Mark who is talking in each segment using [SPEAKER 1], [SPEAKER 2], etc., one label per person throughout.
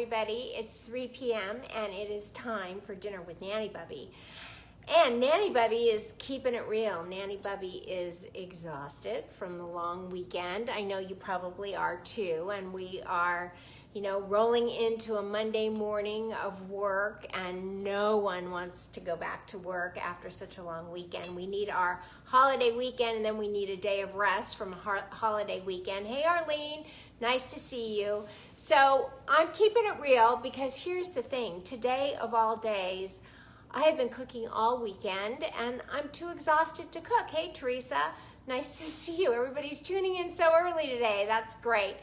[SPEAKER 1] everybody. It's 3 p.m. and it is time for dinner with Nanny Bubby. And Nanny Bubby is keeping it real. Nanny Bubby is exhausted from the long weekend. I know you probably are too. And we are, rolling into a Monday morning of work, and no one wants to go back to work after such a long weekend. We need our holiday weekend, and then we need a day of rest from a holiday weekend. Hey, Arlene, nice to see you. So I'm keeping it real because here's the thing. Today of all days, I have been cooking all weekend, and I'm too exhausted to cook. Hey, Teresa, nice to see you. Everybody's tuning in so early today. That's great.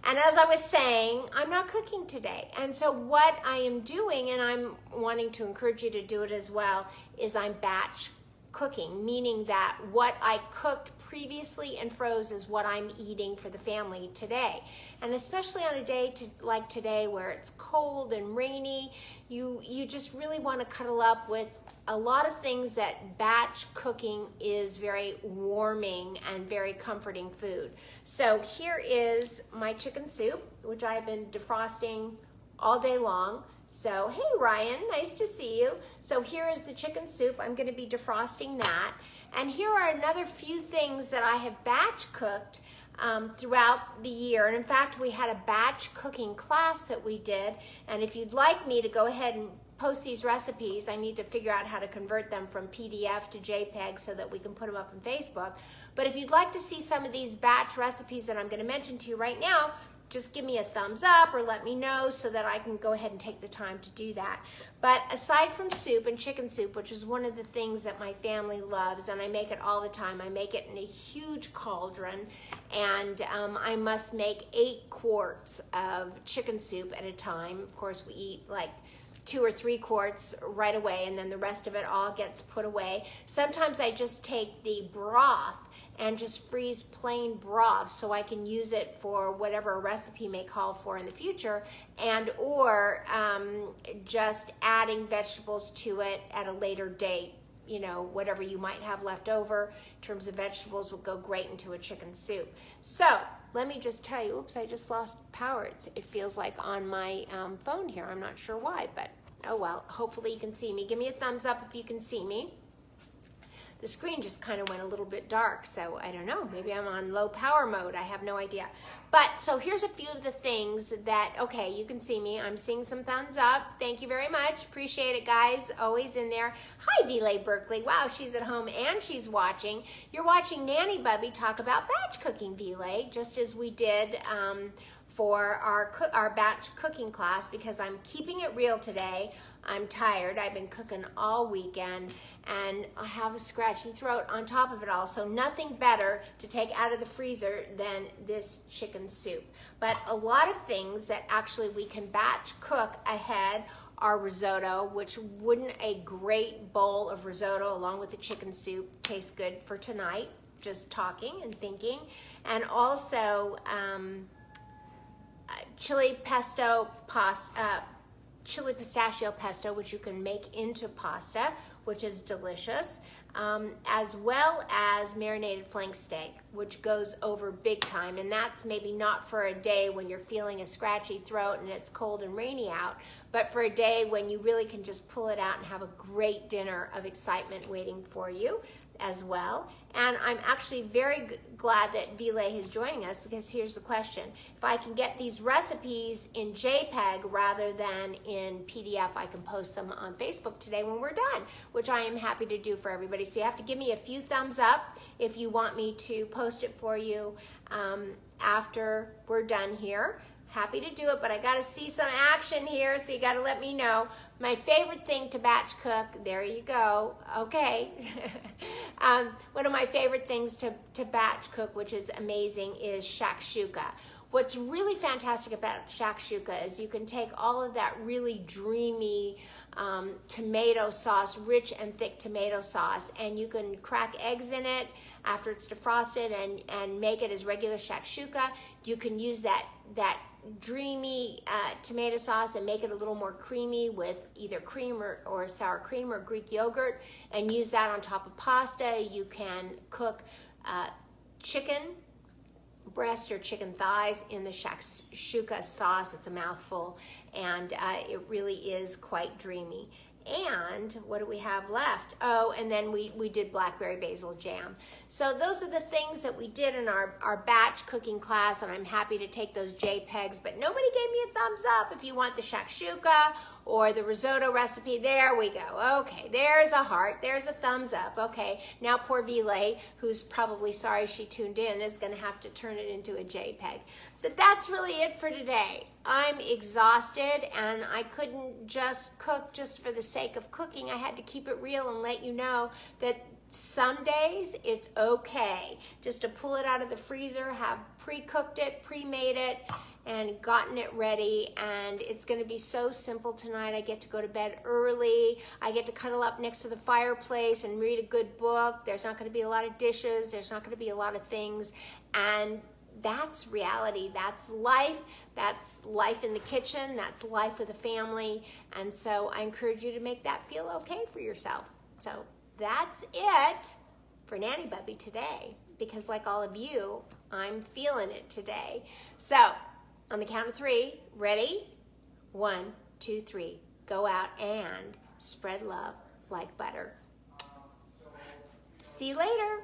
[SPEAKER 1] And as I was saying, I'm not cooking today. And so what I am doing, and I'm wanting to encourage you to do it as well, is I'm batch cooking, meaning that what I cooked previously and froze is what I'm eating for the family today. And especially on a day like today where it's cold and rainy, you just really want to cuddle up with a lot of things that batch cooking is very warming and very comforting food. So here is my chicken soup, which I've been defrosting all day long. So, hey Ryan, nice to see you. So here is the chicken soup. I'm gonna be defrosting that. And here are another few things that I have batch cooked throughout the year. And in fact, we had a batch cooking class that we did. And if you'd like me to go ahead and post these recipes, I need to figure out how to convert them from PDF to JPEG so that we can put them up on Facebook. But if you'd like to see some of these batch recipes that I'm gonna mention to you right now, just give me a thumbs up or let me know so that I can go ahead and take the time to do that. But aside from soup and chicken soup, which is one of the things that my family loves, and I make it all the time, I make it in a huge cauldron, and I must make 8 quarts of chicken soup at a time. Of course, we eat like 2 or 3 quarts right away, and then the rest of it all gets put away. Sometimes I just take the broth and just freeze plain broth so I can use it for whatever a recipe may call for in the future, and or just adding vegetables to it at a later date. Whatever you might have left over in terms of vegetables will go great into a chicken soup. So let me just tell you, oops, I just lost power. It feels like on my phone here. I'm not sure why, but oh well, hopefully you can see me. Give me a thumbs up if you can see me. The screen just kind of went a little bit dark, so I don't know, maybe I'm on low power mode, I have no idea. But so here's a few of the things that, okay, you can see me, I'm seeing some thumbs up, thank you very much, appreciate it guys, always in there. Hi Vile Berkeley, wow, she's at home and she's watching. You're watching Nanny Bubby talk about batch cooking, Vile, just as we did for our batch cooking class, because I'm keeping it real today. I'm tired, I've been cooking all weekend, and I have a scratchy throat on top of it all, so nothing better to take out of the freezer than this chicken soup. But a lot of things that actually we can batch cook ahead are risotto, which wouldn't a great bowl of risotto along with the chicken soup taste good for tonight, just talking and thinking. And also chili pistachio pesto, which you can make into pasta, which is delicious, as well as marinated flank steak, which goes over big time. And that's maybe not for a day when you're feeling a scratchy throat and it's cold and rainy out, but for a day when you really can just pull it out and have a great dinner of excitement waiting for you as well. And I'm actually very glad that Vile is joining us, because here's the question. If I can get these recipes in JPEG rather than in PDF, I can post them on Facebook today when we're done, which I am happy to do for everybody. So you have to give me a few thumbs up if you want me to post it for you after we're done here. Happy to do it, but I gotta see some action here, so you gotta let me know. My favorite thing to batch cook, there you go, okay. One of my favorite things to batch cook, which is amazing, is shakshuka. What's really fantastic about shakshuka is you can take all of that really dreamy tomato sauce, rich and thick tomato sauce, and you can crack eggs in it after it's defrosted and make it as regular shakshuka. You can use that dreamy tomato sauce and make it a little more creamy with either cream or sour cream or Greek yogurt, and use that on top of pasta. You can cook chicken breast or chicken thighs in the shakshuka sauce. It's a mouthful, and it really is quite dreamy. And what do we have left? Oh, and then we did blackberry basil jam. So those are the things that we did in our batch cooking class, and I'm happy to take those JPEGs, but nobody gave me a thumbs up. If you want the shakshuka or the risotto recipe, there we go. Okay, there's a heart, there's a thumbs up. Okay, now poor Vile, who's probably sorry she tuned in, is gonna have to turn it into a JPEG. But that's really it for today. I'm exhausted, and I couldn't just cook just for the sake of cooking. I had to keep it real and let you know that some days it's okay just to pull it out of the freezer, have pre-cooked it, pre-made it, and gotten it ready. And it's gonna be so simple tonight. I get to go to bed early. I get to cuddle up next to the fireplace and read a good book. There's not gonna be a lot of dishes. There's not gonna be a lot of things. And that's reality. That's life in the kitchen. That's life with a family. And so I encourage you to make that feel okay for yourself. So that's it for Nanny Bubby today, because like all of you, I'm feeling it today. So on the count of 3, ready? 1, 2, 3. Go out and spread love like butter. See you later.